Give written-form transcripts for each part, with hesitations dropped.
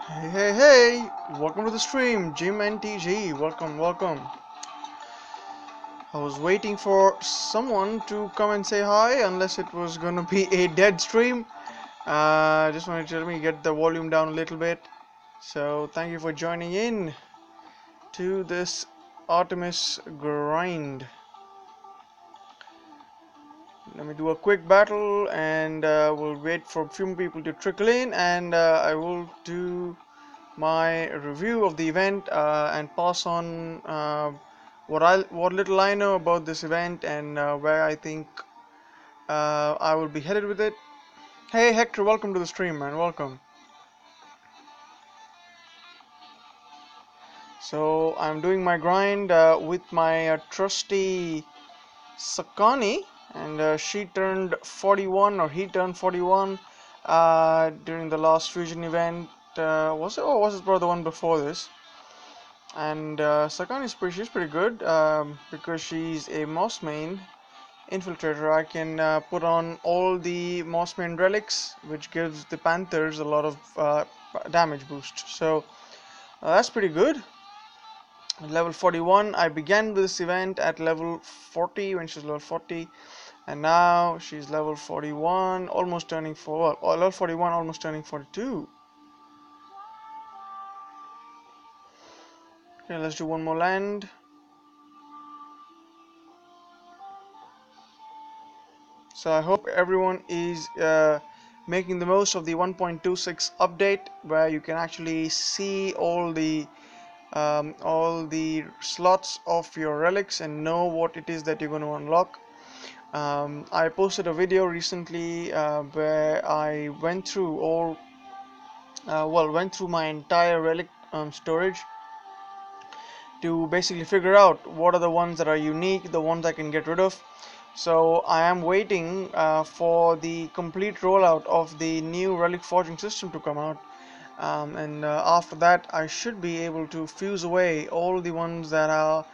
Hey, welcome to the stream, Jim and TG. Welcome. I was waiting for someone to come and say hi, unless it was gonna be a dead stream. Just wanted to let me get the volume down a little bit. So, thank you for joining in to this Artemis grind. Let me do a quick battle and we'll wait for a few people to trickle in, and I will do my review of the event and pass on what little I know about this event and where I think I will be headed with it. Hey Hector, welcome to the stream, man. Welcome. So I'm doing my grind with my trusty Sakani, and she turned 41, or he turned 41 during the last fusion event. Was it, or was it probably the one before this? And Sakani's she's pretty good because she's a Moss main infiltrator. I can put on all the Moss main relics, which gives the Panthers a lot of damage boost. So that's pretty good. Level 41. I began this event at level 40 when she's level 40, and now she's level 41, almost turning 4. Well, level 41, almost turning 42. Okay, let's do one more land. So I hope everyone is making the most of the 1.26 update, where you can actually see all the slots of your relics and know what it is that you're going to unlock. I posted a video recently where I went through my entire relic storage to basically figure out what are the ones that are unique, the ones I can get rid of. So I am waiting for the complete rollout of the new relic forging system to come out, and after that I should be able to fuse away all the ones that are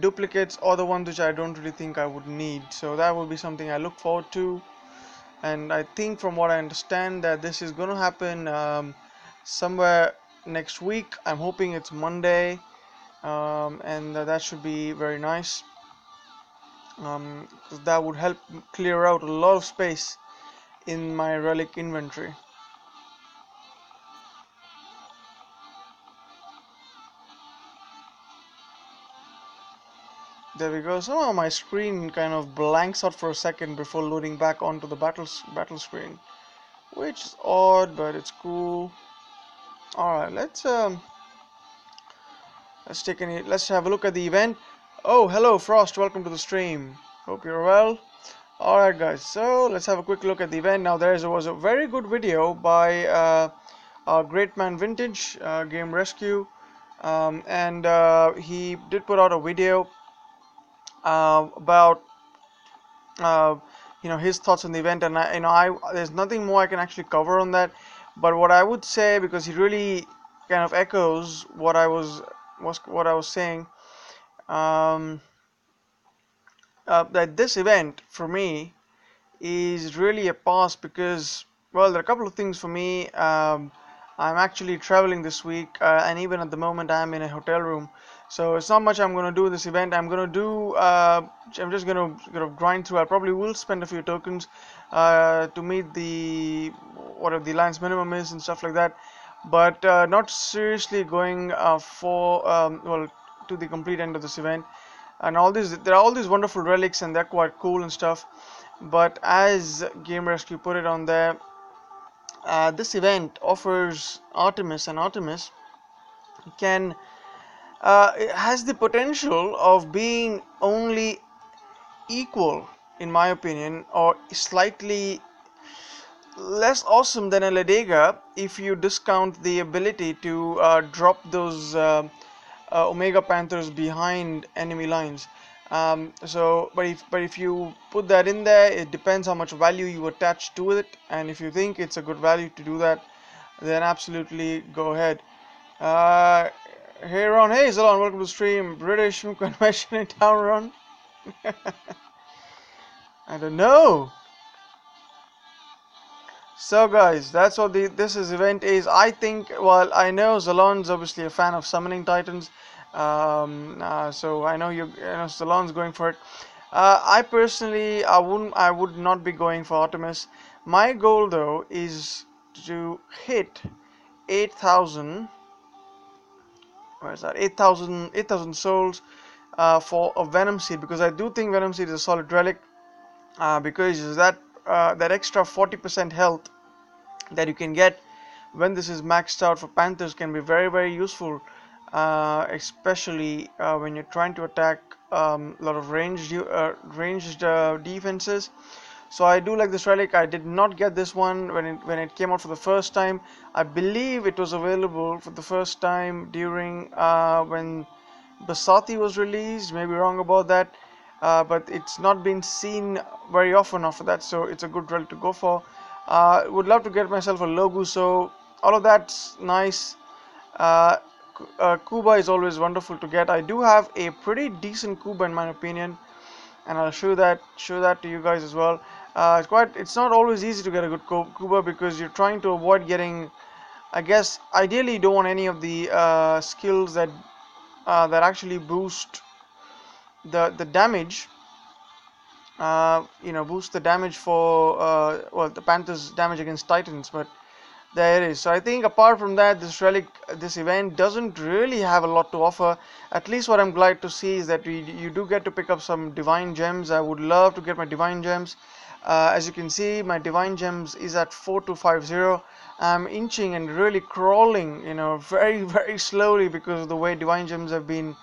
duplicates or the ones which I don't really think I would need. So that will be something I look forward to, and I think from what I understand that this is going to happen somewhere next week. I'm hoping it's Monday, and that should be very nice. That would help clear out a lot of space in my relic inventory. There we go. Somehow my screen kind of blanks out for a second before loading back onto the battle screen, which is odd, but it's cool. All right, let's have a look at the event. Oh, hello Frost, welcome to the stream. Hope you're well. Alright guys, so let's have a quick look at the event. Now there was a very good video by our great man Vintage Game Rescue, and he did put out a video about his thoughts on the event, and there's nothing more I can actually cover on that. But what I would say, because he really kind of echoes what I was saying, that this event for me is really a pass, because, well, there are a couple of things for me. I'm actually traveling this week, and even at the moment I'm in a hotel room, so it's not much I'm going to do in this event. I'm just going to grind through. I probably will spend a few tokens to meet the whatever the alliance minimum is and stuff like that, but not seriously going to the complete end of this event. And there are all these wonderful relics, and they're quite cool and stuff. But as Game Rescue put it on there, this event offers Artemis, and Artemis it has the potential of being only equal, in my opinion, or slightly less awesome than a Ledega, if you discount the ability to drop those Omega Panthers behind enemy lines. But if you put that in there, it depends how much value you attach to it, and if you think it's a good value to do that, then absolutely go ahead. Hey Ron, hey Zalon, welcome to the stream. British convention in town, Ron. I don't know. So guys, that's what this is event is. I think, well, I know Zalon's obviously a fan of summoning titans, so I know Zalon's going for it. I personally, I would not be going for Artemis. My goal though is to hit 8,000. Where's that? 8,000 souls for a Venom Seed, because I do think Venom Seed is a solid relic, because that extra 40% health that you can get when this is maxed out for Panthers can be very, very useful, especially when you're trying to attack a lot of ranged defenses. So I do like this relic. I did not get this one when it came out for the first time. I believe it was available for the first time during when Basati was released. Maybe wrong about that, but it's not been seen very often after that. So it's a good relic to go for. Would love to get myself a Logu. So all of that's nice. Uh, Kuba is always wonderful to get. I do have a pretty decent Kuba in my opinion, and I'll show that to you guys as well. It's not always easy to get a good Kuba because you're trying to avoid getting, I guess, ideally you don't want any of the skills that actually boost the damage. Boost the damage for the Panthers' damage against Titans, but there it is. So I think apart from that, this event doesn't really have a lot to offer. At least what I'm glad to see is that you do get to pick up some divine gems. I would love to get my divine gems. As you can see, my divine gems is at 4250. I'm inching and really crawling, very, very slowly because of the way divine gems have been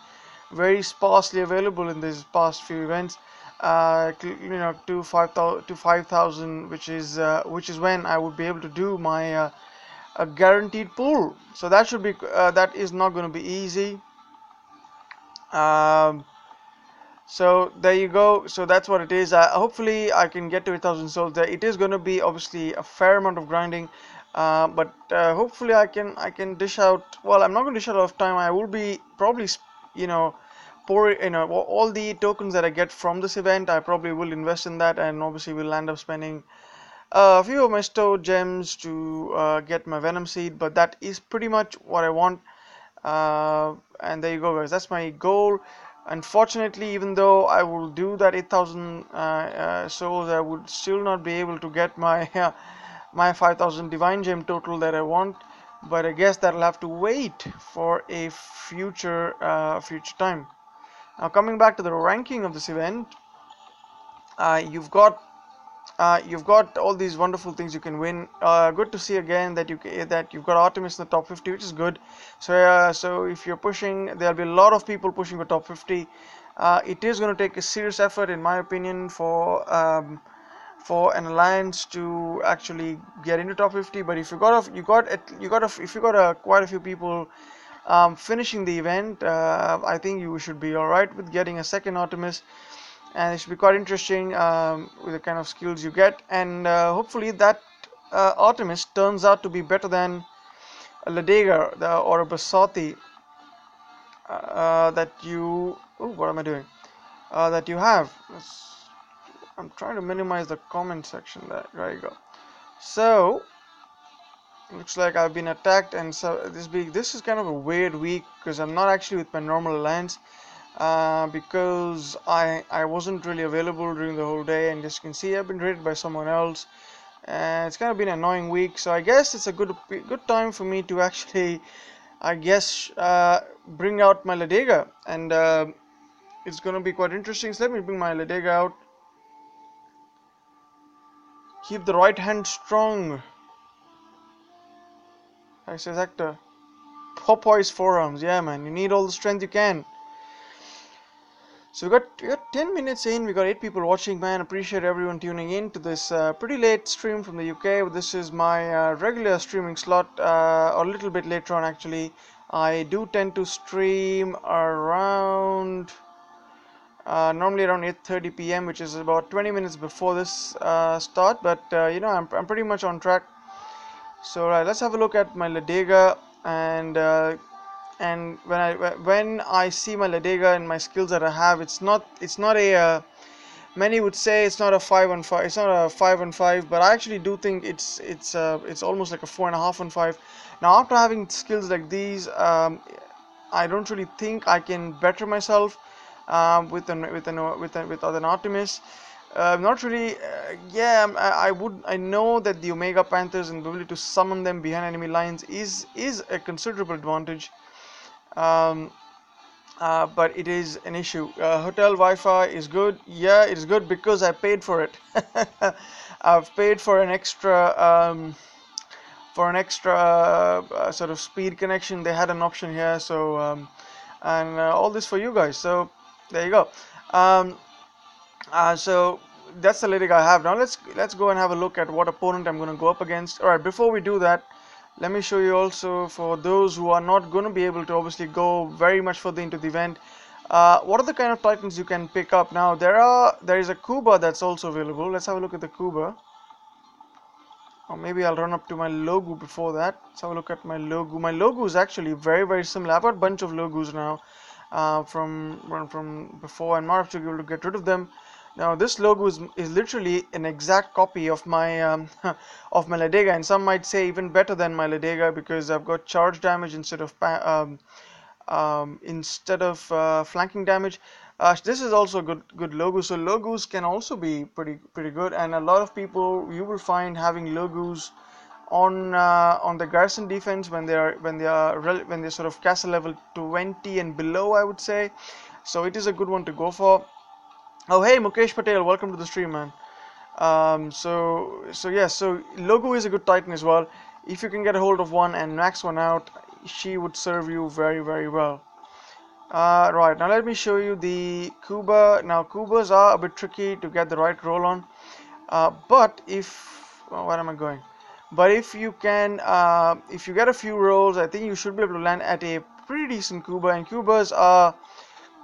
very sparsely available in these past few events. To 5,000, which is when I would be able to do my a guaranteed pull. So that is not going to be easy. Um, so there you go. So that's what it is. Hopefully I can get to 1,000 souls there. It is going to be obviously a fair amount of grinding, but hopefully I can dish out. Well, I'm not going to dish out a lot of time. I will be probably pour all the tokens that I get from this event. I probably will invest in that, and obviously will end up spending a few of my stored gems to get my Venom Seed, but that is pretty much what I want. And there you go, guys. That's my goal. Unfortunately, even though I will do that 8,000 souls, I would still not be able to get my my 5,000 divine gem total that I want. But I guess that'll have to wait for a future time. Now, coming back to the ranking of this event, you've got all these wonderful things you can win. Good to see again that you've got Artemis in the top 50, which is good. So if you're pushing, there'll be a lot of people pushing for top 50. It is going to take a serious effort, in my opinion, for an alliance to actually get into top 50. But if if you got quite a few people finishing the event, I think you should be all right with getting a second Artemis. And it should be quite interesting with the kind of skills you get, and hopefully that Artemis turns out to be better than a Ladega or a Basati that you. Oh, what am I doing? That you have. I'm trying to minimize the comment section. There you go. So looks like I've been attacked, and so this is kind of a weird week because I'm not actually with my normal alliance. Because I wasn't really available during the whole day, and as you can see, I've been raided by someone else, and it's kind of been an annoying week. So I guess it's a good time for me to actually, I guess, bring out my Ladega, and it's going to be quite interesting. So let me bring my Ladega out. Keep the right hand strong. I says Hector. Popoy's forearms, yeah, man. You need all the strength you can. So we got 10 minutes in. We got 8 people watching, man. Appreciate everyone tuning in to this pretty late stream from the UK. This is my regular streaming slot, a little bit later on actually. I do tend to stream around normally around 8:30 p.m., which is about 20 minutes before this start. But I'm pretty much on track. So let's have a look at my Ladega, and when I see my Ladega and my skills that I have, it's not a Many would say it's not a 5-on-5. It's not a 5-on-5, but I actually do think it's almost like a 4.5-on-5. Now, after having skills like these, I don't really think I can better myself with an Artemis. Not really. Yeah, I know that the Omega Panthers and the ability to summon them behind enemy lines is a considerable advantage. Um, but it is an issue. Hotel Wi-Fi is good. Yeah, it is good because I paid for it. I've paid for an extra sort of speed connection. They had an option here, so and all this for you guys. So there you go. Um, so that's the lyric I have. Now let's go and have a look at what opponent I'm going to go up against. All right, before we do that, let me show you also, for those who are not going to be able to obviously go very much further into the event, what are the kind of titans you can pick up. Now there is a Kuba that's also available. Let's have a look at the Kuba. Or maybe I'll run up to my logo before that. Let's have a look at my logo. My logo is actually very, very similar. I've got a bunch of logos now from before. I'm not actually able to get rid of them. Now this logo is literally an exact copy of my of my Ledega, and some might say even better than my Ledega, because I've got charge damage instead of flanking damage. This is also a good logo. So logos can also be pretty good, and a lot of people you will find having logos on the garrison defense when they're sort of castle level 20 and below, I would say. So it is a good one to go for. Oh, hey Mukesh Patel, welcome to the stream, man. So yes, so logo is a good titan as well. If you can get a hold of one and max one out, she would serve you very well. Right, now let me show you the Kuba. Now Kubas are a bit tricky to get the right roll on, but where am I going? But if you get a few rolls, I think you should be able to land at a pretty decent Kuba. And Kubas are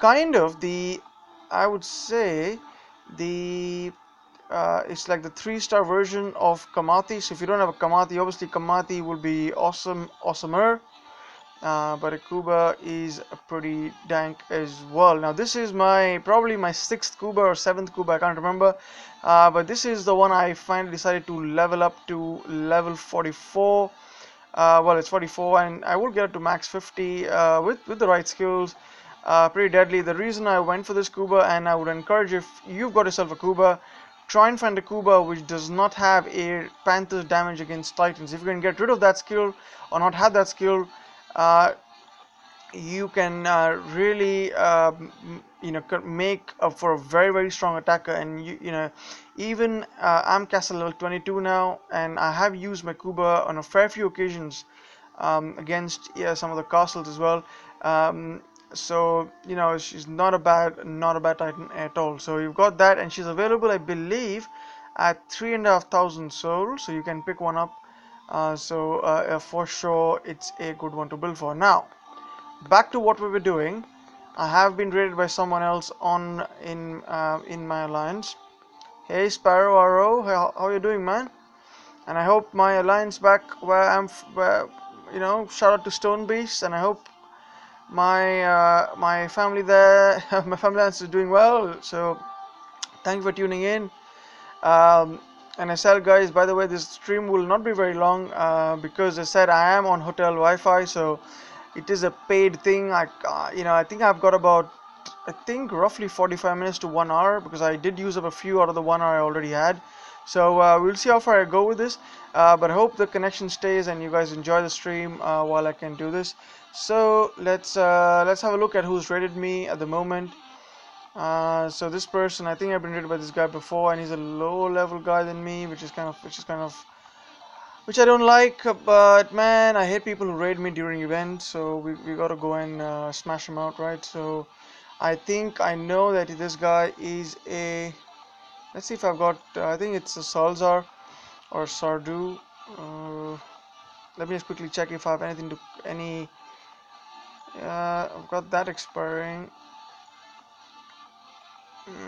kind of I would say, the it's like the 3-star version of Kamathi. So if you don't have a Kamathi, obviously Kamathi will be awesomer. But a Kuba is pretty dank as well. Now this is probably my 6th Kuba or 7th Kuba, I can't remember. But this is the one I finally decided to level up to level 44. Well, it's 44, and I will get it to max 50 with the right skills. Pretty deadly. The reason I went for this Kuba, and I would encourage, if you've got yourself a Kuba, try and find a Kuba which does not have a Panther's damage against Titans. If you can get rid of that skill or not have that skill, you can really make up for a very strong attacker. And even I'm castle level 22 now, and I have used my Kuba on a fair few occasions against some of the castles as well. So she's not a bad titan at all. So you've got that, and she's available, I believe, at 3,500 souls, so you can pick one up. For sure it's a good one to build for. Now back to what we were doing. I have been raided by someone else in my alliance. Hey Sparrow Arrow, how are you doing, man? And I hope my alliance back shout out to Stone Beast, and I hope my family there, my family is doing well. So thank you for tuning in. And I said, guys, by the way, this stream will not be very long because I said I am on hotel Wi-Fi, so it is a paid thing. I think I've got about, roughly 45 minutes to 1 hour, because I did use up a few out of the 1 hour I already had. So we'll see how far I go with this, but I hope the connection stays and you guys enjoy the stream while I can do this. So let's have a look at who's rated me at the moment. So this person, I think I've been rated by this guy before, and he's a lower level guy than me, which I don't like. But man, I hate people who raid me during events, so we gotta go and smash him out, right? So I think I know that this guy is a, let's see if I've got, I think it's a Salzar or Sardu. Let me just quickly check if I have I've got that expiring.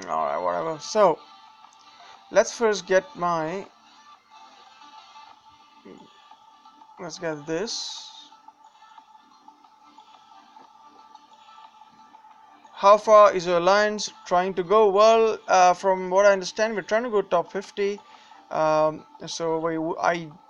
Alright, whatever. So let's first get let's get this. How far is your alliance trying to go? Well, from what I understand, we're trying to go top 50. So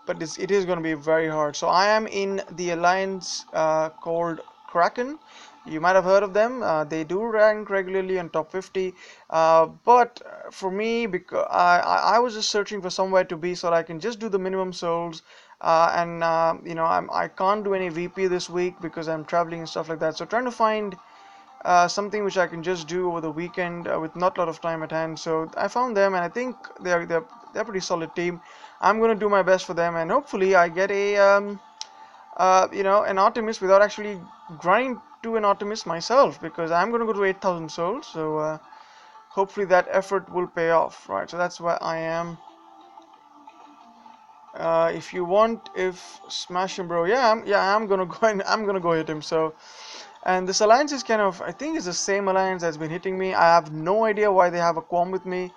but it is going to be very hard. So I am in the alliance called Kraken. You might have heard of them. They do rank regularly on top 50. But for me, because I was just searching for somewhere to be so that I can just do the minimum souls. And you know, I can't do any VP this week because I'm traveling and stuff like that. So trying to find something which I can just do over the weekend with not a lot of time at hand. So I found them, and I think they're a pretty solid team. I'm gonna do my best for them, and hopefully I get a you know, an Artemis without actually grinding to an Artemis myself, because I'm gonna go to 8,000 souls. So hopefully that effort will pay off, right? So that's where I am. If you want, if smash him, bro. I'm gonna go and I'm gonna go hit him. So. And this alliance is kind of, I think it's the same alliance that's been hitting me. I have no idea why they have a qualm with me,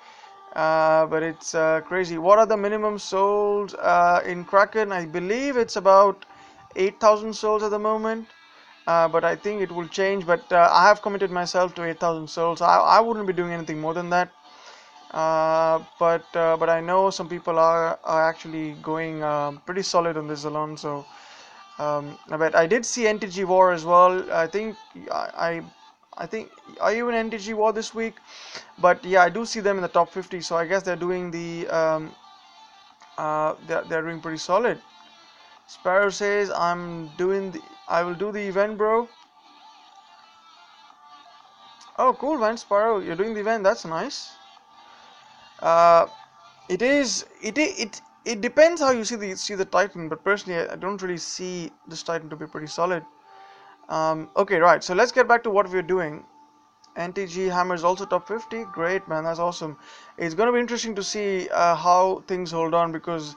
but it's crazy. What are the minimum souls in Kraken? I believe it's about 8,000 souls at the moment, but I think it will change. But I have committed myself to 8,000 souls. I wouldn't be doing anything more than that. But I know some people are actually going pretty solid on this alone, so. But I did see NTG War as well. I think, are you in NTG War this week? But yeah, I do see them in the top 50. So I guess they're doing the they're doing pretty solid. Sparrow says I will do the event, bro. Oh, cool, man, Sparrow, you're doing the event. That's nice. Uh, it depends how you see the Titan, but personally, I don't really see this Titan to be pretty solid. Okay, right. So let's get back to what we're doing. NTG Hammer is also top 50. Great, man. That's awesome. It's going to be interesting to see how things hold on, because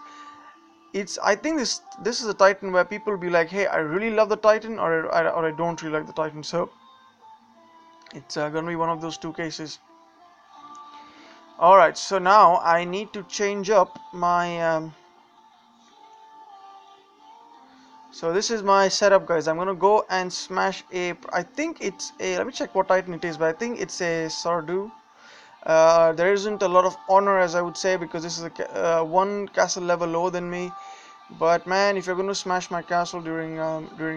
I think this is a Titan where people will be like, hey, I really love the Titan, or I don't really like the Titan. So it's going to be one of those two cases. All right. So now I need to change up my. So this is my setup, guys. I'm gonna go and smash I think it's a, let me check what Titan it is, but I think it's a Sardu. There isn't a lot of honor, as I would say, because this is one castle level lower than me. But man, if you're going to smash my castle during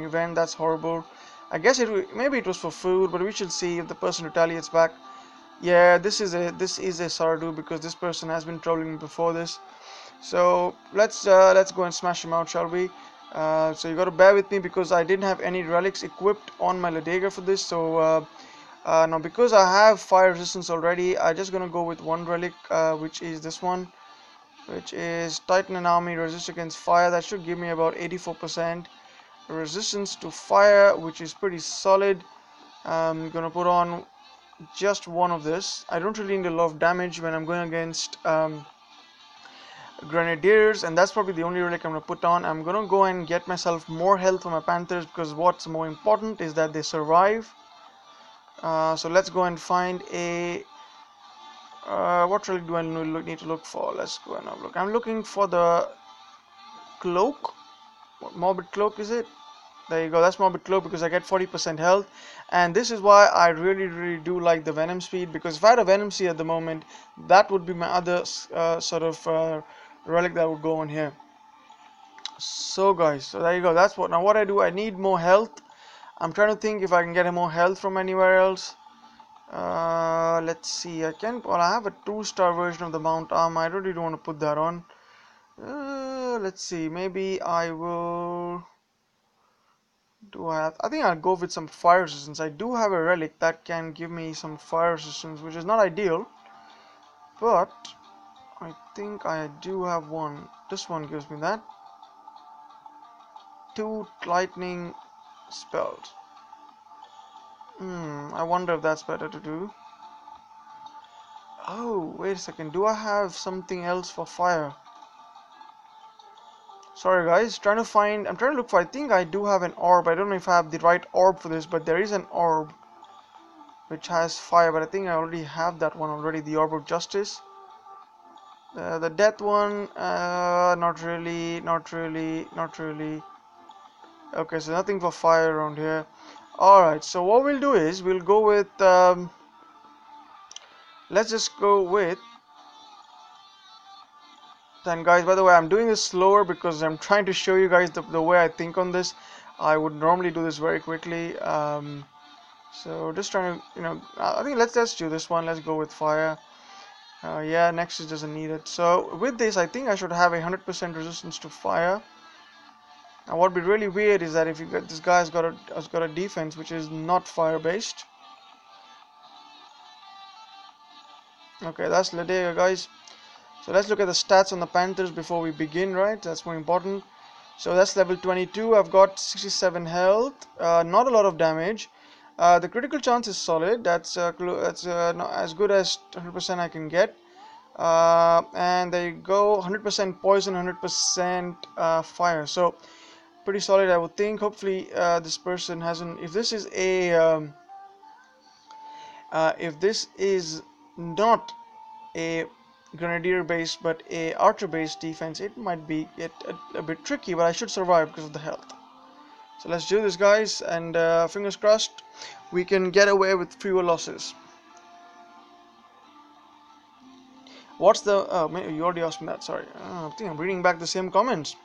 event, that's horrible. I guess maybe it was for food, but we should see if the person retaliates back. Yeah, this is a Sardu, because this person has been trolling me before this. So let's go and smash him out, shall we? So you got to bear with me, because I didn't have any relics equipped on my Ladega for this. So now, because I have fire resistance already, I'm just gonna go with one relic, which is this one, which is Titan and Army resist against fire. That should give me about 84% resistance to fire, which is pretty solid. I'm gonna put on just one of this. I don't really need a lot of damage when I'm going against Grenadiers, and that's probably the only relic I'm gonna put on. I'm gonna go and get myself more health for my Panthers, because what's more important is that they survive. So let's go and find a what relic do I need to look for? Let's go and have a look. I'm looking for the cloak. What morbid cloak is it? There you go. That's morbid cloak, because I get 40% health, and this is why I really do like the venom speed, because if I had a venom seed at the moment, that would be my other sort of relic that would go on here. So guys, so there you go. That's what I do. I need more health. I'm trying to think if I can get more health from anywhere else. Let's see. Well, I have a 2-star version of the Mount Armor. I really don't want to put that on. Let's see. Maybe I will. I think I'll go with some fire resistance. I do have a relic that can give me some fire resistance, which is not ideal, but I think I do have one. This one gives me that. 2 lightning spells. I wonder if that's better to do. Oh, wait a second. Do I have something else for fire? Sorry guys, I'm trying to look for, I think I do have an orb. I don't know if I have the right orb for this, but there is an orb which has fire, but I think I already have that one already, the Orb of Justice. The death one, not really. Okay, so nothing for fire around here. Alright, so what we'll do is we'll go with let's just go with. And guys, by the way, I'm doing this slower because I'm trying to show you guys the way I think on this. I would normally do this very quickly. So just trying to, I think let's do this one. Let's go with fire. Yeah, Nexus doesn't need it. So with this, I think I should have 100% resistance to fire. Now what would be really weird is that if you get this guy has got a defense which is not fire based. Okay, that's Ladea, guys. So let's look at the stats on the Panthers before we begin, right? That's more important. So that's level 22. I've got 67 health, not a lot of damage. The critical chance is solid. That's not as good as 100% I can get. And there you go, 100% poison, 100% fire. So pretty solid, I would think. Hopefully, this person hasn't. If this is not a grenadier based but a archer based defense, it might be a bit tricky, but I should survive because of the health. So let's do this, guys, and fingers crossed we can get away with fewer losses. What's the you already asked me that, sorry. I think I'm reading back the same comments.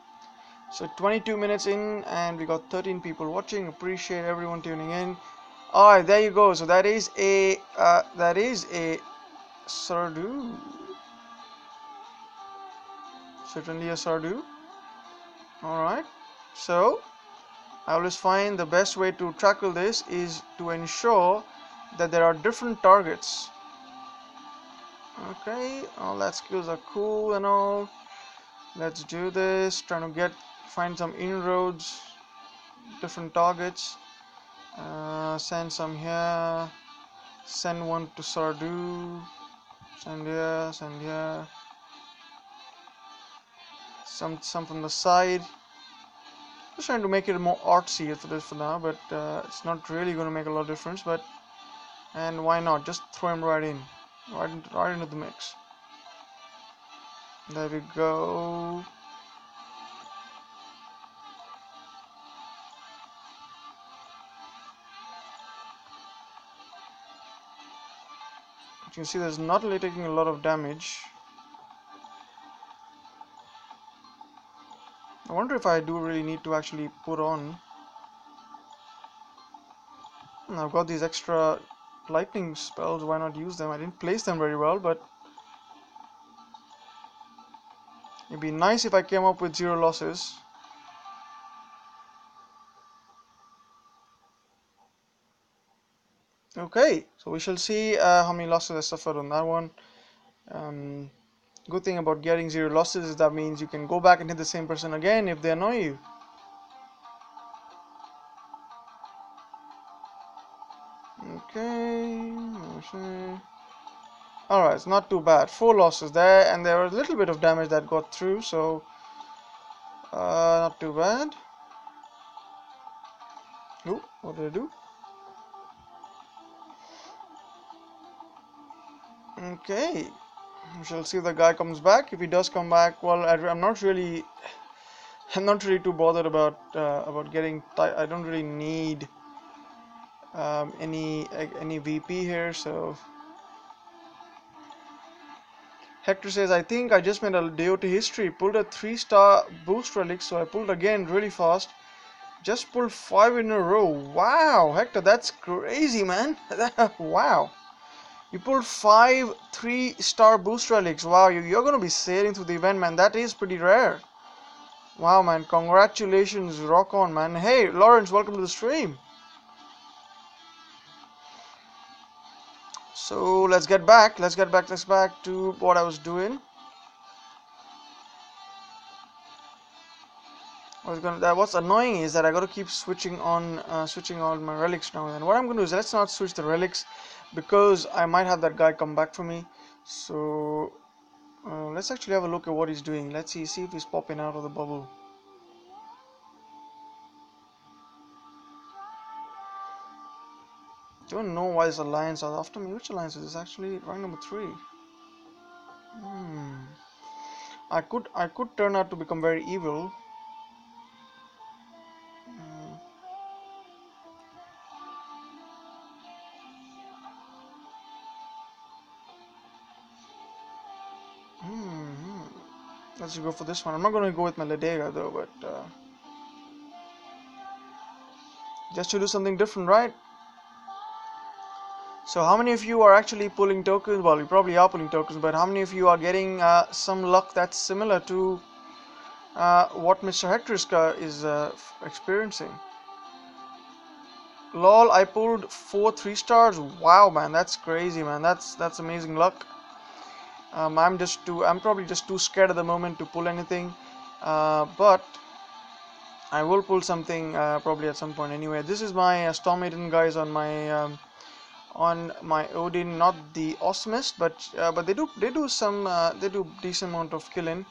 So 22 minutes in and we got 13 people watching. Appreciate everyone tuning in. Alright, there you go. So that is a Sardu. Certainly a Sardu. Alright, so I always find the best way to tackle this is to ensure that there are different targets. Okay, all that skills are cool and all. Let's do this. Trying to find some inroads, different targets. Send some here. Send one to Sardu. Send here. Send here. Some from the side. Just trying to make it more artsy for this for now, but it's not really going to make a lot of difference. And why not? Just throw him right into the mix. There we go. You can see there's not really taking a lot of damage. I wonder if I do really need to actually put on. I've got these extra lightning spells, why not use them? I didn't place them very well, but it'd be nice if I came up with 0 losses. Okay, so we shall see how many losses I suffered on that one. Good thing about getting 0 losses is that means you can go back and hit the same person again if they annoy you. Okay. Alright, it's not too bad. 4 losses there, and there was a little bit of damage that got through, so not too bad. Ooh, what did I do? Okay, we shall see if the guy comes back. If he does come back, well, I'm not really too bothered about getting. I don't really need any VP here, so. Hector says, I think I just made a DOT history. Pulled a 3-star boost relic, so I pulled again really fast. Just pulled 5 in a row. Wow, Hector, that's crazy, man. Wow. You pulled 5 3-star boost relics. Wow, you're going to be sailing through the event, man. That is pretty rare. Wow, man. Congratulations. Rock on, man. Hey, Lawrence, welcome to the stream. So let's get back to what I was doing. What's annoying is that I got to keep switching on my relics now. And what I'm going to do is let's not switch the relics because I might have that guy come back for me. So let's actually have a look at what he's doing. Let's see if he's popping out of the bubble. Don't know why this alliance are after me. Which alliance is this actually? Rank number 3. I could turn out to become very evil. Let's go for this one. I'm not going to go with my Ledega though, but just to do something different, right? So how many of you are actually pulling tokens? Well, you probably are pulling tokens, but how many of you are getting some luck that's similar to what Mr. Hectoriska is experiencing? Lol, I pulled 4 3-stars. Wow, man, that's crazy, man. That's amazing luck. I'm probably just too scared at the moment to pull anything, but I will pull something probably at some point. Anyway, this is my Storm Maiden, guys, on my Odin, not the awesomest, but they do some they do decent amount of killing.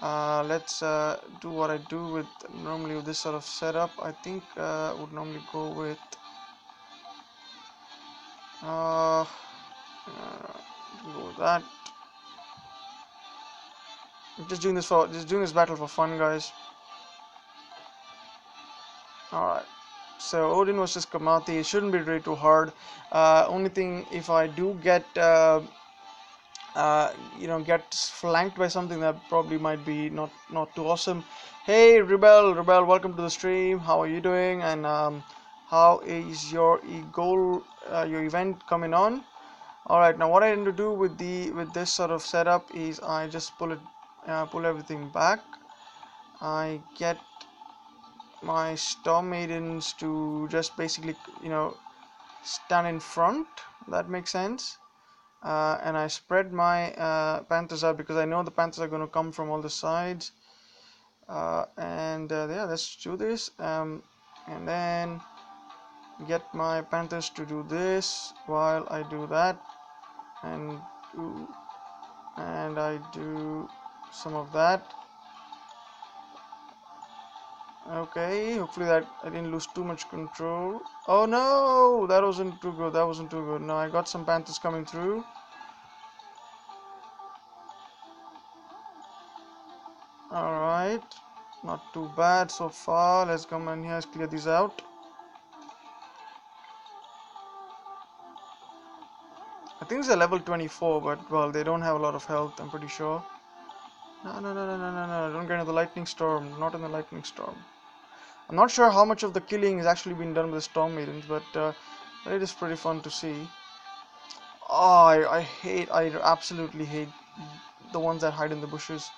Let's do what I do with normally with this sort of setup. I think would normally go with uh, go with that. I'm just doing this battle for fun, guys. All right. So Odin versus Kamathi. It shouldn't be really too hard. Only thing, if I do get get flanked by something, that probably might be not too awesome. Hey Rebel, welcome to the stream. How are you doing? And how is your goal your event coming on? All right, now what I need to do with this sort of setup is I just pull everything back. I get my Storm Maidens to just basically stand in front. That makes sense. And I spread my Panthers out because I know the Panthers are going to come from all the sides. Yeah, let's do this. And then get my Panthers to do this while I do that, and I do some of that. Okay, hopefully that I didn't lose too much control. Oh no, that wasn't too good. That wasn't too good. No, I got some Panthers coming through. Alright, not too bad so far. Let's come in here, let's clear these out. I think it's a level 24, but well, they don't have a lot of health, I'm pretty sure. No, don't get into the lightning storm. Not in the lightning storm. I'm not sure how much of the killing is actually being done with the Storm Maidens, but it is pretty fun to see. Oh, I absolutely hate the ones that hide in the bushes.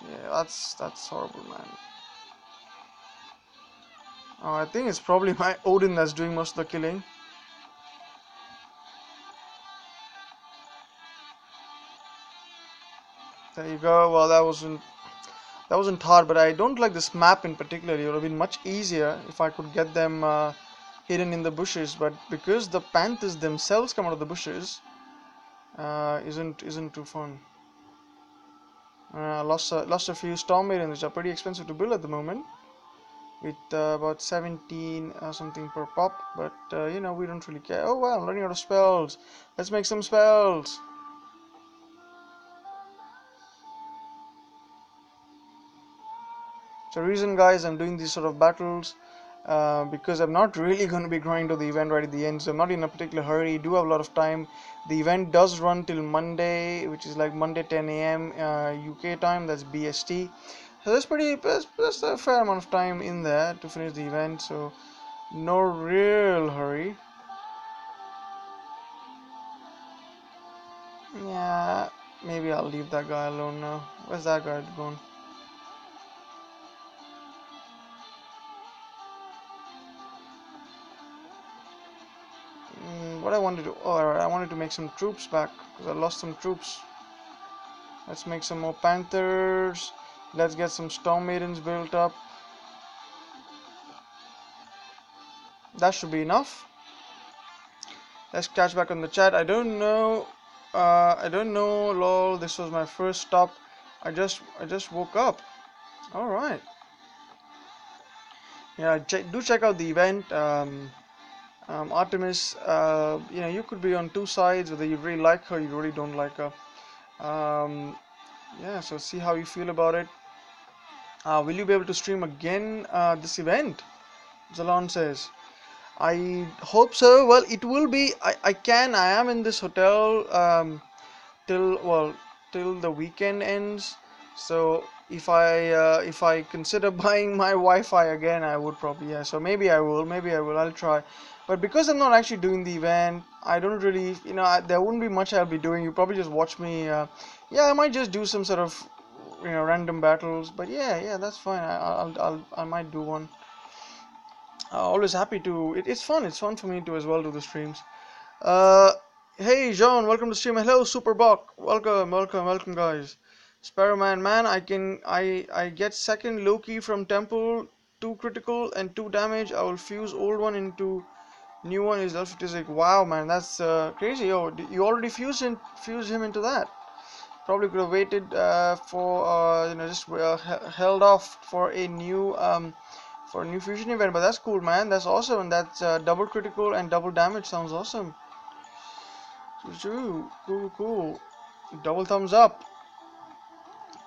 Yeah, that's horrible, man. Oh, I think it's probably my Odin that's doing most of the killing. There you go. Well, that wasn't hard, but I don't like this map in particular. It would have been much easier if I could get them hidden in the bushes, but because the Panthers themselves come out of the bushes, isn't too fun. Lost a few Storm Maidens, which are pretty expensive to build at the moment, with about 17 something per pop. But we don't really care. Oh well, I'm running out of spells. Let's make some spells. So reason, guys, I'm doing these sort of battles because I'm not really going to be going to the event right at the end, so I'm not in a particular hurry. I do have a lot of time. The event does run till Monday, which is like Monday 10 a.m. UK time, that's BST. So that's a fair amount of time in there to finish the event, so no real hurry. Yeah, maybe I'll leave that guy alone now. Where's that guy gone? What I wanted to, alright, I wanted to make some troops back because I lost some troops. Let's make some more Panthers. Let's get some Storm Maidens built up. That should be enough. Let's catch back on the chat. I don't know. Lol, this was my first stop. I just woke up. All right. Yeah, do check out the event. Artemis. You could be on two sides. Whether you really like her, you really don't like her. Yeah. So see how you feel about it. Will you be able to stream again this event? Zalon says. I hope so. Well, it will be. I am in this hotel till well till the weekend ends. So if I consider buying my Wi-Fi again, I would probably, yeah. So maybe I will. Maybe I will. I'll try. But because I'm not actually doing the event, I don't really, there wouldn't be much I'll be doing. You probably just watch me. Yeah, I might just do some sort of random battles. But yeah, that's fine. I might do one. Always happy to. It's fun. It's fun for me to as well do the streams. Uh, hey John, welcome to stream. Hello Superbok, welcome guys. Sparrowman, man, I get second Loki from temple, 2 critical and 2 damage. I will fuse old one into new one is level 56. Wow, man, that's crazy. Oh, you already fused him into that. Probably could have waited for just held off for a new fusion event. But that's cool, man. That's awesome. And that's double critical and double damage. Sounds awesome. Cool. Double thumbs up.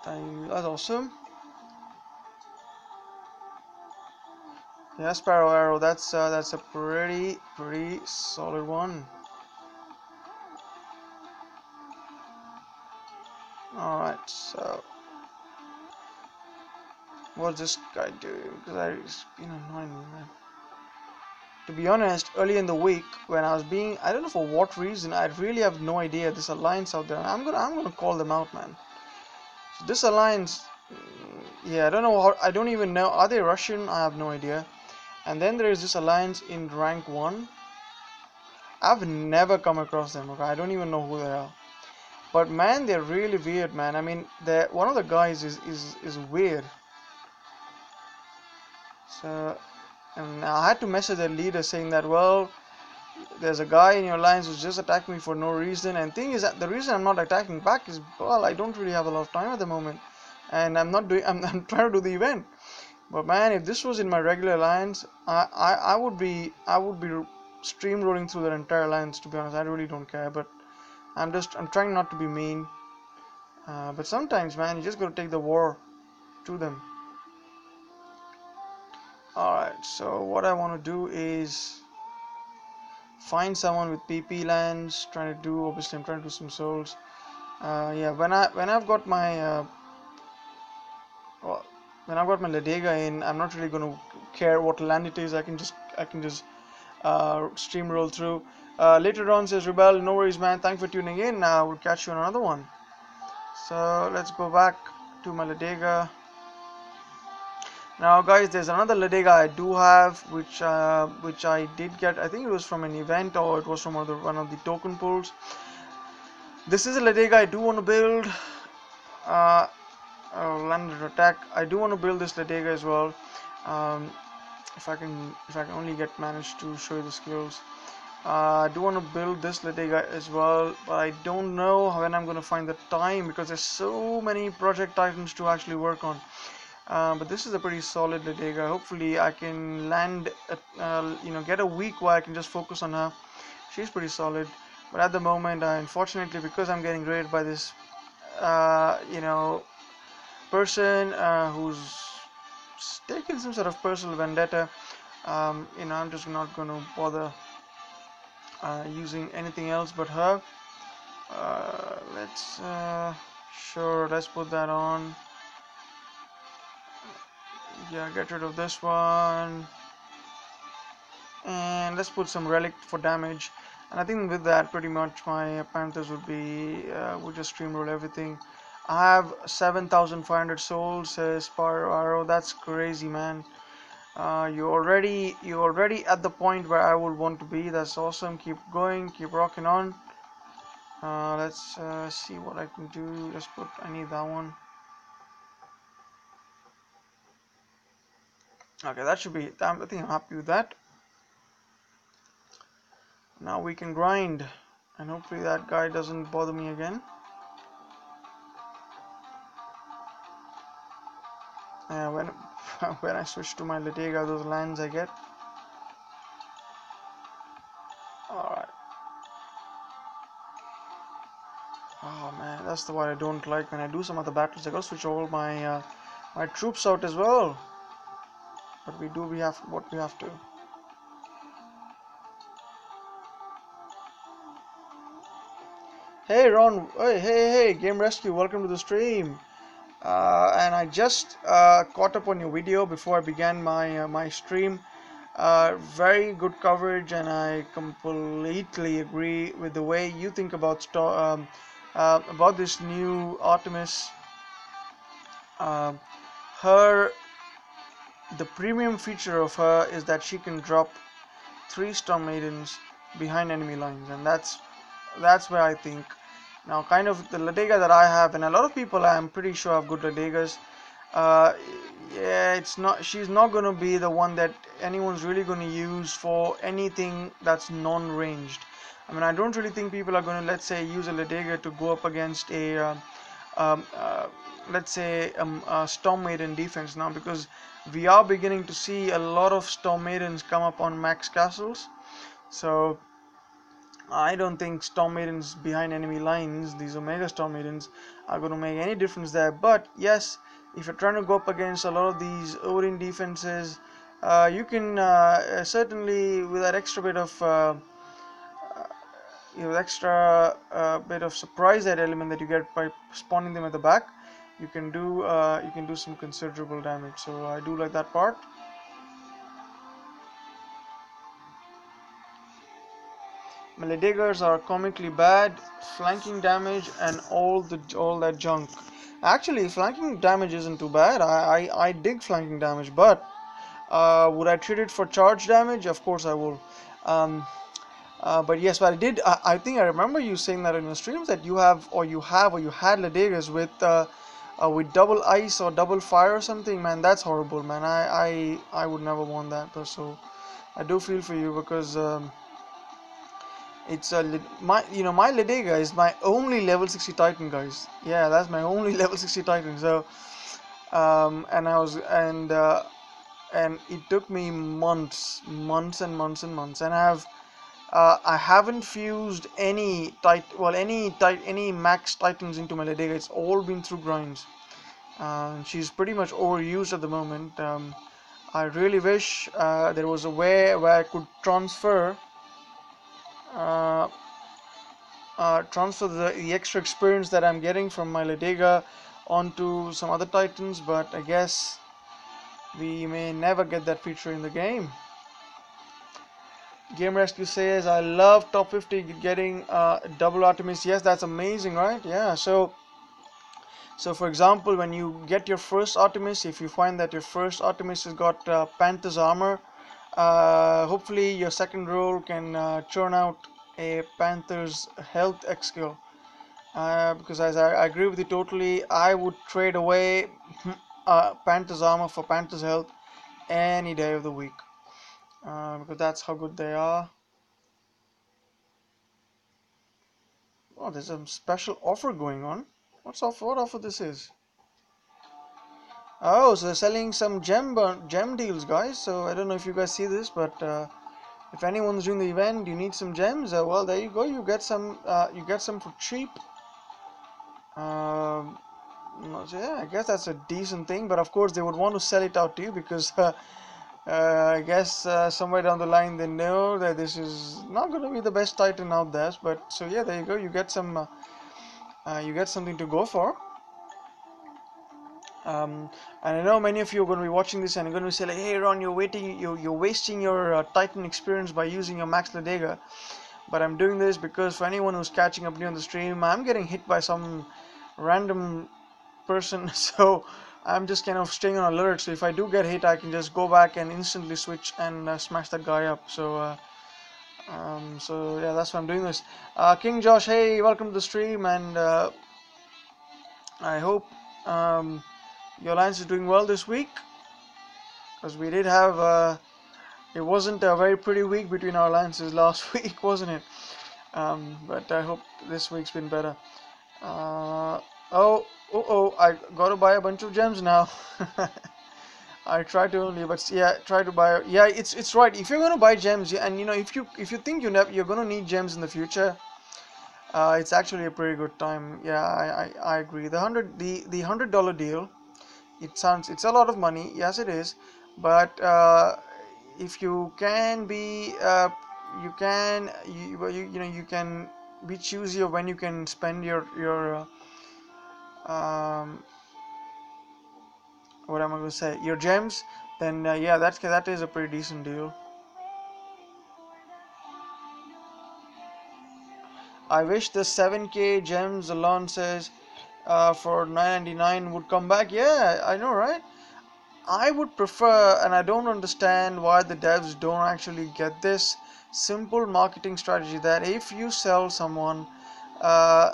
That's awesome. Yeah, Sparrow Arrow. That's a pretty solid one. All right. So, what's this guy doing? Because he's been annoying me, man. To be honest, early in the week when I don't know for what reason, I really have no idea. This alliance out there. I'm gonna call them out, man. So this alliance, yeah, I don't know I don't even know. Are they Russian? I have no idea. And then there is this alliance in rank 1. I've never come across them, okay? I don't even know who they are. But man, they're really weird, man. I mean, one of the guys is weird. So, and I had to message their leader saying that, well, there's a guy in your alliance who's just attacking me for no reason. And thing is that the reason I'm not attacking back is, well, I don't really have a lot of time at the moment, and I'm trying to do the event. But man, if this was in my regular alliance, I would be stream rolling through their entire alliance. To be honest, I really don't care. But I'm trying not to be mean. But sometimes, man, you just gotta take the war to them. All right. So what I want to do is find someone with PP lands. Obviously, I'm trying to do some souls. Yeah. When I've got my well, when I've got my Ladega in, I'm not really gonna care what land it is. I can just stream roll through. Later on, says Rebel, no worries, man. Thanks for tuning in. We'll catch you on another one. So let's go back to my Ladega. Now, guys, there's another Ladega I do have, which I did get. I think it was from an event or it was from one of the token pools. This is a Ladega I do want to build. Landed attack. I do want to build this Ladega as well. If I can only manage to show you the skills. I do want to build this Ladega as well, but I don't know when I'm going to find the time because there's so many project items to actually work on. But this is a pretty solid Ladega. Hopefully I can land, get a week where I can just focus on her. She's pretty solid. But at the moment, unfortunately, because I'm getting raided by this, person who's taken some sort of personal vendetta, I'm just not going to bother using anything else but her. Let's put that on. Yeah, get rid of this one, and let's put some relic for damage. And I think with that, pretty much my Panthers would just stream roll everything. I have 7,500 souls, says Sparrow Arrow. That's crazy, man. You're already at the point where I would want to be. That's awesome. Keep going, keep rocking on. Let's see what I can do. I need that one. Okay, that should be. I think I'm happy with that. Now we can grind, and hopefully that guy doesn't bother me again. When when I switch to my Ladega, those lands I get. Alright. Oh man, that's the one I don't like. When I do some other battles, I gotta switch all my my troops out as well. But we have what we have to. Hey Ron, hey, Game Rescue, welcome to the stream. And I just caught up on your video before I began my stream. Very good coverage, and I completely agree with the way you think about this new Artemis. Um her The premium feature of her is that she can drop three Storm Maidens behind enemy lines, and that's where I think now kind of the Ladega that I have, and a lot of people I'm pretty sure have good Ladegas. Uh, yeah, it's not. She's not going to be the one that anyone's really going to use for anything that's non-ranged. I mean, I don't really think people are going to, let's say, use a Ladega to go up against um, uh, let's say, a Storm Maiden defense now, because we are beginning to see a lot of Storm Maidens come up on max castles. So I don't think Storm Maidens behind enemy lines, these Omega Storm Maidens, are going to make any difference there. But yes, if you're trying to go up against a lot of these Odin defenses, you can certainly, with that extra bit of bit of surprise, that element that you get by spawning them at the back, you can do some considerable damage. So I do like that part. Malediggers are comically bad, flanking damage and all that junk. Actually, flanking damage isn't too bad. I dig flanking damage, but would I treat it for charge damage? Of course I will. Um, but yes, but I think I remember you saying that in your streams that you had Lediggers with double ice or double fire or something. Man, that's horrible, man. I would never want that. So I do feel for you because. It's my Ledega is my only level 60 Titan, guys. Yeah, that's my only level 60 Titan. So and it took me months, and I haven't fused any max Titans into my Ledega. It's all been through grinds. She's pretty much overused at the moment. I really wish there was a way where I could uh, transfer the extra experience that I'm getting from my Ledega onto some other Titans, but I guess we may never get that feature in the game. Game Rescue says, I love top 50 getting double Artemis. Yes, that's amazing, right? Yeah, so for example, when you get your first Artemis, if you find that your first Artemis has got Panther's armor, hopefully your second roll can churn out a Panther's health X skill. Because as I agree with you totally, I would trade away Panther's armor for Panther's health any day of the week. Because that's how good they are. Oh, there's a special offer going on. What offer this is? Oh, so they're selling some gem deals, guys. So I don't know if you guys see this, but if anyone's doing the event, you need some gems. Well, there you go. You get some. You get some for cheap. So yeah, I guess that's a decent thing. But of course, they would want to sell it out to you because I guess somewhere down the line they know that this is not going to be the best Titan out there. But so yeah, there you go. You get some. You get something to go for. And I know many of you are going to be watching this and you're going to say like, hey Ron, you're wasting your Titan experience by using your Max Ladega. But I'm doing this because for anyone who's catching up new on the stream, I'm getting hit by some random person, so I'm just kind of staying on alert. So if I do get hit, I can just go back and instantly switch and smash that guy up. So yeah, that's why I'm doing this. King Josh, hey, welcome to the stream, and I hope your alliance is doing well this week, because we did have it wasn't a very pretty week between our alliances last week, wasn't it? But I hope this week's been better. I gotta buy a bunch of gems now. I try to only, but yeah, try to buy. Yeah, it's right. If you're gonna buy gems, and if you think you're gonna need gems in the future, it's actually a pretty good time. Yeah, I agree. The $100 deal. It's a lot of money. Yes, it is. But if you can be, you can be choosy of when you can spend your what am I going to say, your gems, then yeah, that is a pretty decent deal. I wish the 7k gems, Alon says, for 999 would come back. Yeah, I know, right? I would prefer, and I don't understand why the devs don't actually get this simple marketing strategy, that if you sell someone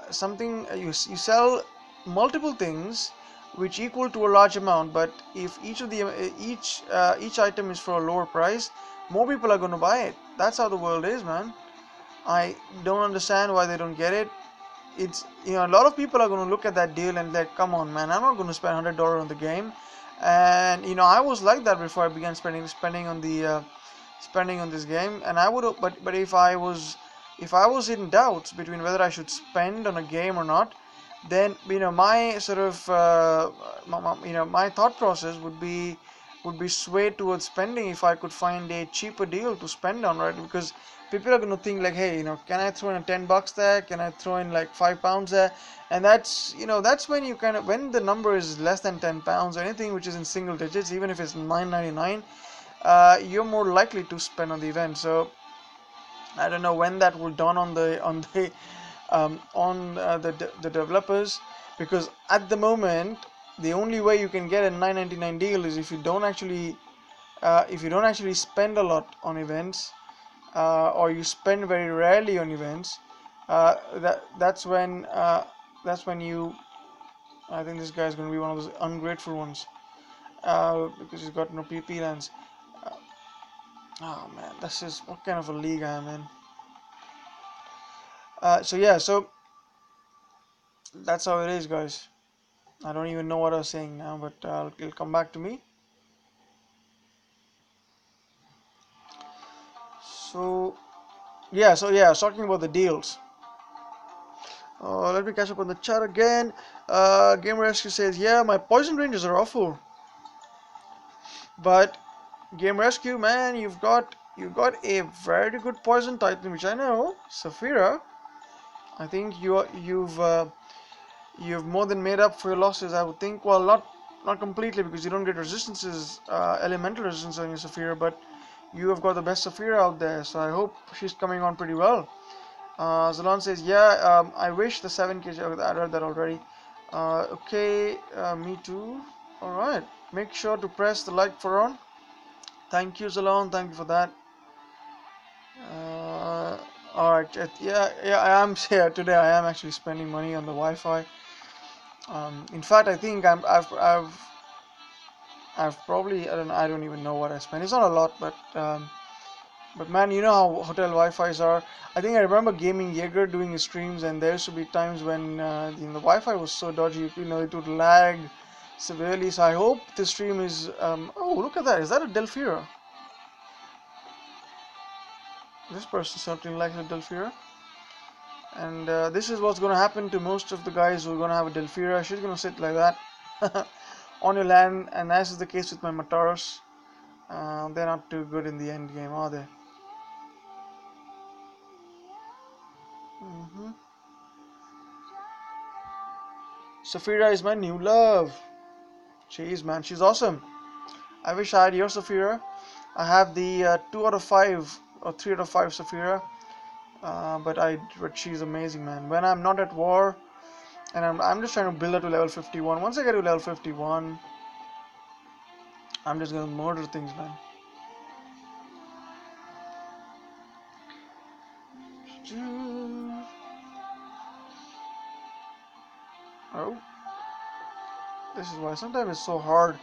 something, you sell multiple things which equal to a large amount, but if each of the each item is for a lower price, more people are going to buy it. That's how the world is, man. I don't understand why they don't get it. It's, a lot of people are going to look at that deal and like, come on, man, I'm not going to spend $100 on the game. And I was like that before I began spending on the spending on this game. And I would, but if I was in doubts between whether I should spend on a game or not, then my sort of my thought process would be swayed towards spending if I could find a cheaper deal to spend on, right? Because people are going to think like, hey, can I throw in $10 there? Can I throw in like £5 there? And that's when you kind of, when the number is less than £10 or anything which is in single digits, even if it's $9.99, you're more likely to spend on the event. So I don't know when that will dawn on the developers, because at the moment the only way you can get a 9.99 deal is if you don't actually spend a lot on events, or you spend very rarely on events. That's when you. I think this guy is going to be one of those ungrateful ones, because he's got no PP lands. Oh man, this is what kind of a league I am in. So yeah, so that's how it is, guys. I don't even know what I was saying now, but it'll come back to me. So yeah, talking about the deals. Let me catch up on the chat again. Game Rescue says, yeah, my poison ranges are awful. But Game Rescue, man, you've got a very good poison titan, which I know, Saphira. I think you've more than made up for your losses, I would think. Well, not completely, because you don't get resistances, elemental resistance on your Saphira, but you have got the best Saphira out there, so I hope she's coming on pretty well. Zalon says, yeah, I wish the 7k, I read that already. Okay, me too. Alright, make sure to press the like for on. Thank you, Zalon, thank you for that. Alright, yeah, I am here today. I am actually spending money on the Wi-Fi. In fact, I think I've probably, I don't even know what I spent. It's not a lot, but man, you know how hotel Wi-Fi's are. I think I remember Gaming Jaeger doing his streams, and there used to be times when the Wi-Fi was so dodgy, it would lag severely. So I hope this stream is. Oh, look at that! Is that a Delphira? This person certainly likes a Delphira, and this is what's going to happen to most of the guys who are going to have a Delphira. She's going to sit like that on your land, and as is the case with my Mataros. They're not too good in the end game, are they? Saphira is my new love. Jeez, man, she's awesome. I wish I had your Saphira. I have the 2 out of 5 or 3 out of 5 Saphira, but she's amazing, man. When I'm not at war, and I'm just trying to build her to level 51. Once I get to level 51, I'm just gonna murder things, man. Oh, this is why sometimes it's so hard.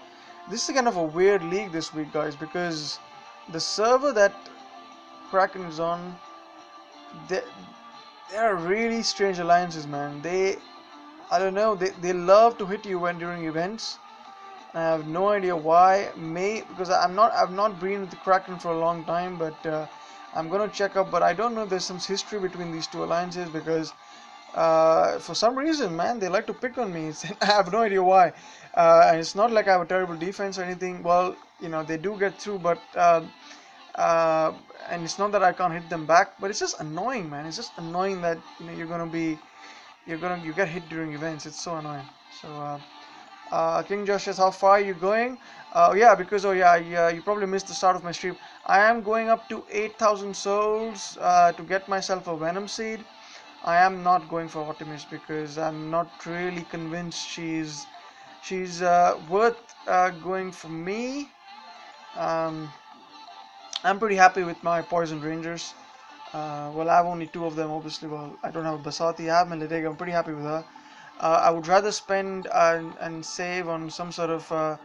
This is kind of a weird league this week, guys, because the server that Kraken is on, there are really strange alliances, man. I don't know, they love to hit you when during events. I have no idea why. Because I've not been with the Kraken for a long time, but I'm gonna check up. But I don't know. There's some history between these two alliances, because for some reason, man, they like to pick on me. I have no idea why. And it's not like I have a terrible defense or anything. Well, they do get through, but uh, and it's not that I can't hit them back, but it's just annoying, man. It's just annoying that you get hit during events. It's so annoying. So King Josh says, how far are you going? Yeah, because you probably missed the start of my stream. I am going up to 8,000 souls to get myself a Venom Seed. I am not going for Artemis because I'm not really convinced she's worth going for me. Um, I'm pretty happy with my Poison Rangers. Well, I have only two of them, obviously. Well, I don't have a Basati. I have my Ledega. I'm pretty happy with her. I would rather spend and save on some sort of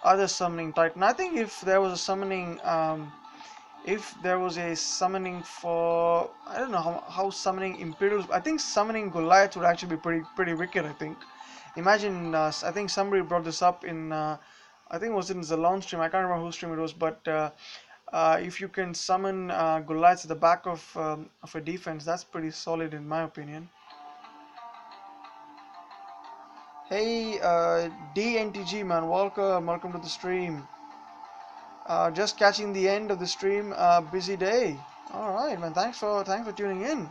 other summoning titan. I think if there was a summoning, for, I don't know how summoning Imperials. I think summoning Goliath would actually be pretty wicked. I think. Imagine, I think somebody brought this up in, I think it was in the launch stream. I can't remember whose stream it was, but if you can summon Goliaths at the back of a defense, that's pretty solid in my opinion. Hey, DNTG man, welcome to the stream. Just catching the end of the stream. Busy day. All right, man. Thanks for tuning in.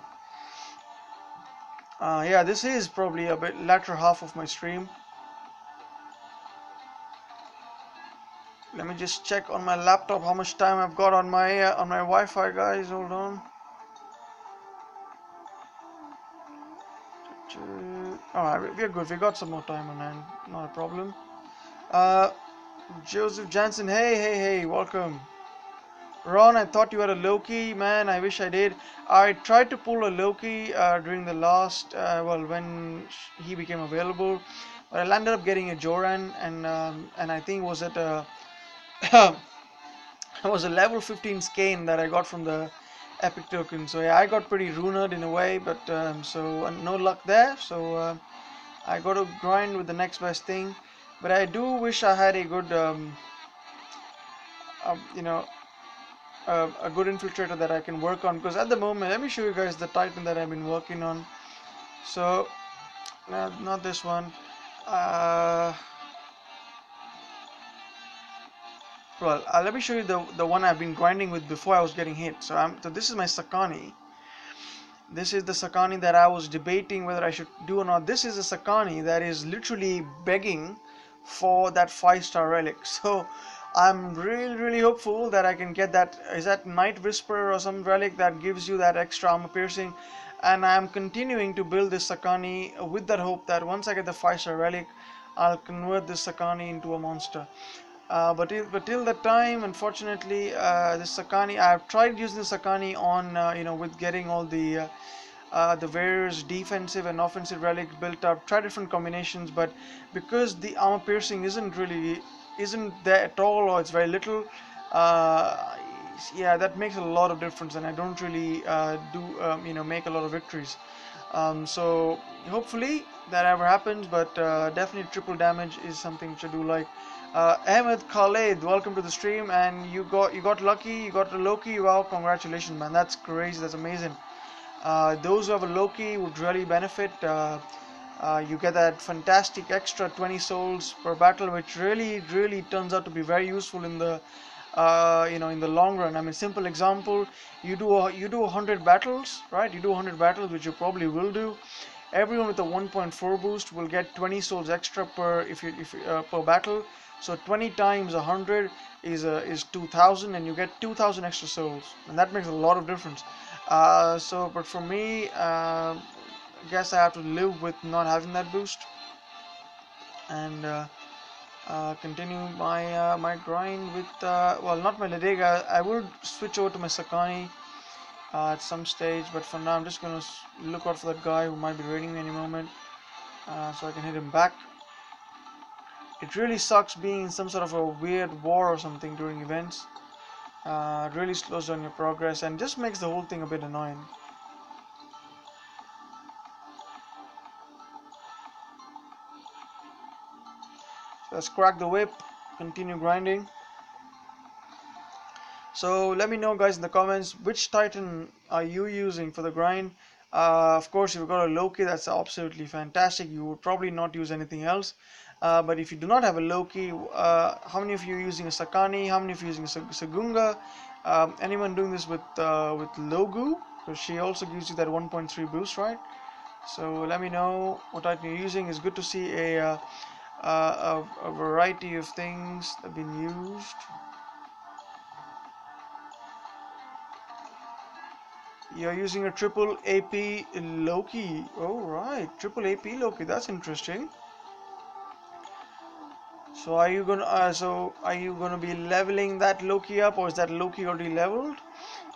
Yeah, this is probably a bit latter half of my stream. Let me just check on my laptop how much time I've got on my Wi-Fi, guys. Hold on. Alright, we're good. We got some more time on hand. Not a problem. Uh, Joseph Jansen. Hey. Welcome. Ron, I thought you had a Loki. Man, I wish I did. I tried to pull a Loki during the last, when he became available. But I landed up getting a Joran, and I think it was at a it was a level 15 skein that I got from the epic token. So yeah, I got pretty ruined in a way, but so no luck there. So I got to grind with the next best thing. But I do wish I had a good, you know, a good infiltrator that I can work on. Because at the moment, let me show you guys the Titan that I've been working on. So, not this one. Let me show you the one I've been grinding with before I was getting hit. So this is my Sakani. This is the Sakani that I was debating whether I should do or not. This is a Sakani that is literally begging for that 5-star relic. So I'm really hopeful that I can get that. Is that Night Whisperer or some relic that gives you that extra armor piercing? And I'm continuing to build this Sakani with that hope that once I get the 5-star relic, I'll convert this Sakani into a monster. But till that time, unfortunately, this Sakani, I've tried using the Sakani on, with getting all the various defensive and offensive relics built up. Try different combinations, but because the armor piercing isn't there at all, or it's very little, yeah, that makes a lot of difference, and I don't really make a lot of victories. So hopefully that ever happens, but definitely triple damage is something which I do like. Ahmed Khaled, welcome to the stream, and you got lucky, you got a Loki. Wow, congratulations, man! That's crazy, that's amazing. Those who have a Loki would really benefit. You get that fantastic extra 20 souls per battle, which really turns out to be very useful in the in the long run. I mean, simple example: you do 100 battles, right? You do 100 battles, which you probably will do. Everyone with a 1.4 boost will get 20 souls extra per battle. So 20 times 100 is 2,000, and you get 2,000 extra souls, and that makes a lot of difference. But for me, I guess I have to live with not having that boost, and continue my grind with not my Ledega. I will switch over to my Sakani at some stage, but for now I'm just gonna look out for that guy who might be raiding me any moment, so I can hit him back. It really sucks being in some sort of a weird war or something during events. It really slows down your progress and just makes the whole thing a bit annoying. So let's crack the whip, continue grinding. So let me know, guys, in the comments, which Titan are you using for the grind. Of course, if you've got a Loki, that's absolutely fantastic. You would probably not use anything else. But if you do not have a Loki, how many of you are using a Sakani? How many of you are using a Sagunga? Anyone doing this with Logu? Because she also gives you that 1.3 boost, right? So let me know what Titan you're using. It's good to see a variety of things that have been used. You're using a triple AP Loki. Oh right, triple AP Loki. That's interesting. So are you gonna be leveling that Loki up, or is that Loki already leveled?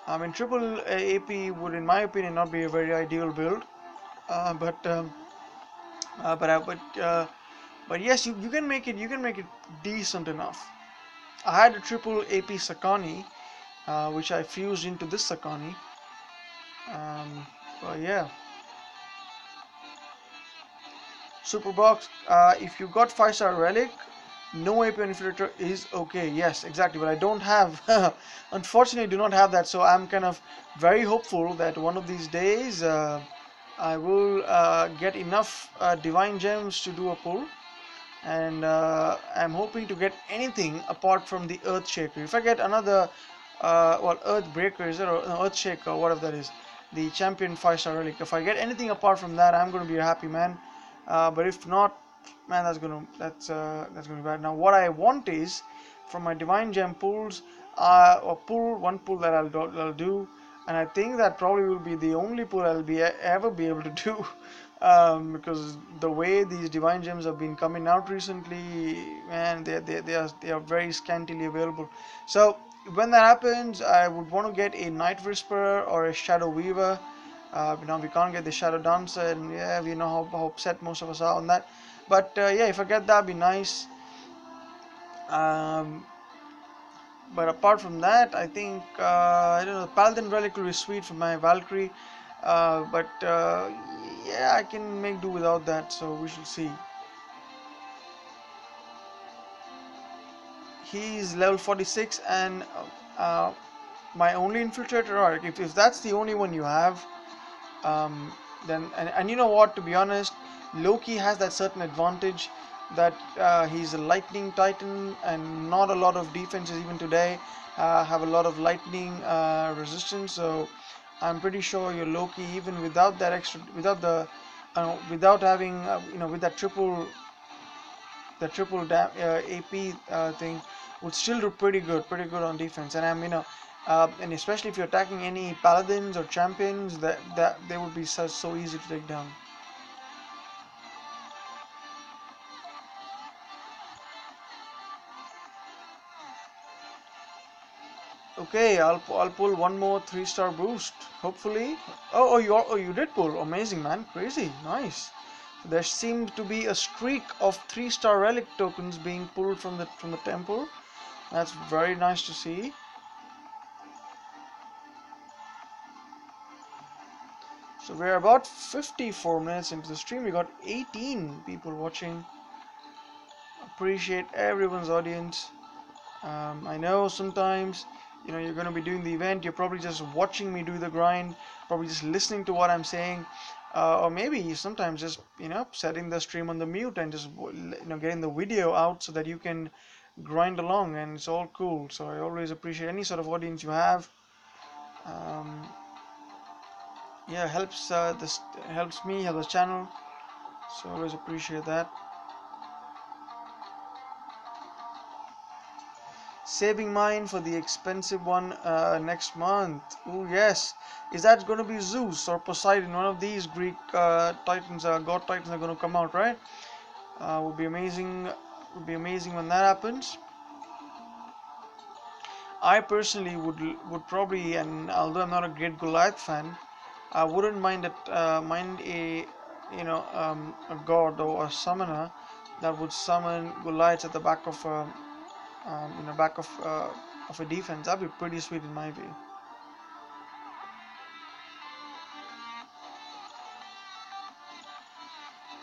I mean, triple AP would, in my opinion, not be a very ideal build. Uh, but um, uh, but uh, but uh, but yes, you can make it. You can make it decent enough. I had a triple AP Sakani, which I fused into this Sakani. But yeah, Superbox. If you got 5-star relic, no AP infiltrator is okay. Yes, exactly. But I don't have. Unfortunately, I do not have that. So I'm kind of very hopeful that one of these days I will get enough divine gems to do a pull. And I'm hoping to get anything apart from the Earth Shaker. If I get another, Earth Breaker is it, or no, Earth Shaker, whatever that is, the Champion 5-star relic. If I get anything apart from that, I'm going to be a happy man. But if not, man, that's gonna be bad. Now, what I want is from my Divine Gem pulls, or one pull that I'll do, and I think that probably will be the only pull I'll ever be able to do. Because the way these divine gems have been coming out recently, man, they are very scantily available. So when that happens, I would want to get a Night Whisperer or a Shadow Weaver. Now we can't get the Shadow Dancer, and yeah, we know how upset most of us are on that. But yeah, if I get that, be nice. Um, but apart from that, I think I don't know. Paladin Relic will be sweet for my Valkyrie. But yeah, I can make do without that. So we shall see. He's level 46, and my only infiltrator arc. If that's the only one you have, um, then and you know what? To be honest, Loki has that certain advantage that he's a lightning titan, and not a lot of defenses even today have a lot of lightning resistance. So I'm pretty sure your Loki, even without that extra, without having with that AP thing, would still do pretty good on defense. And and especially if you're attacking any paladins or champions, that they would be so easy to take down. Okay, I'll pull one more 3-star boost, hopefully. You did pull, amazing man, crazy, nice. There seemed to be a streak of 3-star relic tokens being pulled from the temple. That's very nice to see. So we're about 54 minutes into the stream. We got 18 people watching. Appreciate everyone's audience. I know sometimes you're going to be doing the event. You're probably just watching me do the grind, probably just listening to what I'm saying, or maybe sometimes just setting the stream on the mute and just getting the video out so that you can grind along, and it's all cool. So I always appreciate any sort of audience you have. Um, yeah, this helps me, helps the channel. So I always appreciate that. Saving mine for the expensive one next month. Oh yes, is that going to be Zeus or Poseidon? One of these Greek titans, god titans, are going to come out, right? Would be amazing. Would be amazing when that happens. I personally would probably, and although I'm not a great Goliath fan, I wouldn't mind a god or a summoner that would summon Goliaths at the back of back of a defense. That'd be pretty sweet in my view.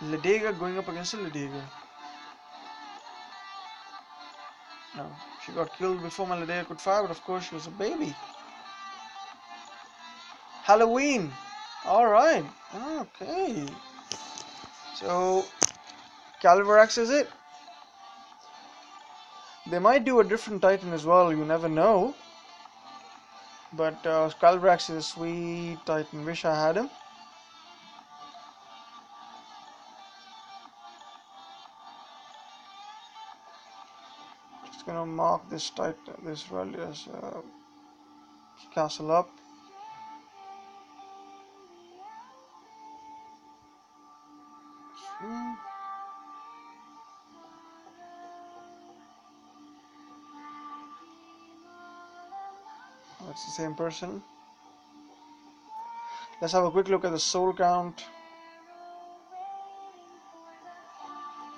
Ledega going up against a Ledega. No, she got killed before my Ledega could fire, but of course she was a baby. Halloween. All right. Okay. So Calvarax is it? They might do a different Titan as well. You never know. But Calbrax is a sweet Titan. Wish I had him. Just gonna mark this Titan, this Relius castle up. That's the same person. Let's have a quick look at the soul count.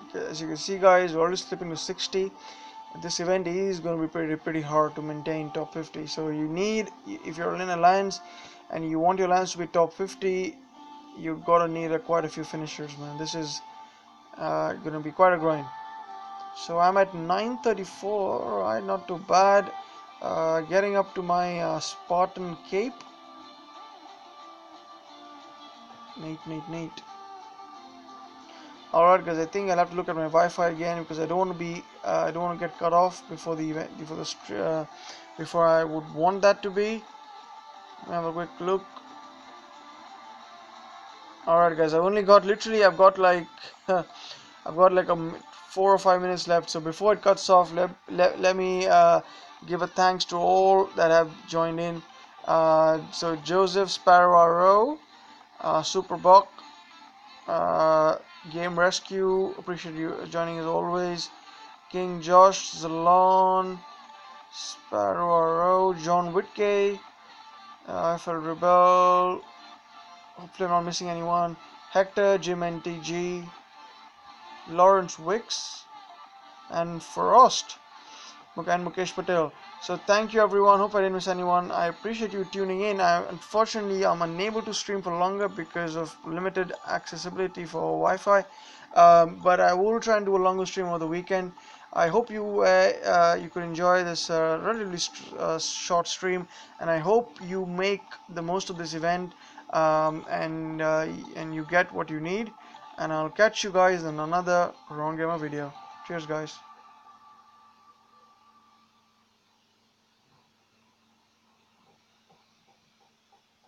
Okay, as you can see, guys, we're already slipping to 60. This event is going to be pretty hard to maintain top 50. So you need, if you're in alliance and you want your alliance to be top 50, you've got to need quite a few finishers, man. This is going to be quite a grind. So I'm at 934. Alright, not too bad. Getting up to my Spartan cape. Neat. Alright, guys, I think I'll have to look at my Wi-Fi again because I don't want to be, I don't want to get cut off before the event, before I would want that to be. Have a quick look. Alright, guys, I've only got literally, I've got like, I've got like 4 or 5 minutes left. So before it cuts off, let me give a thanks to all that have joined in. So Joseph Sparrow, Superbuck, Game Rescue, appreciate you joining as always. King Josh, Zalon, Sparrow, John Whitkey, FL Rebel, hopefully I'm not missing anyone. Hector, Jim NTG, Lawrence Wicks, and Frost, and Mukesh Patel. So thank you everyone, hope I didn't miss anyone. I appreciate you tuning in. Unfortunately I'm unable to stream for longer because of limited accessibility for Wi-Fi, but I will try and do a longer stream over the weekend. I hope you you could enjoy this relatively short stream, and I hope you make the most of this event, and you get what you need. And I'll catch you guys in another Wrong Gamer video. Cheers guys.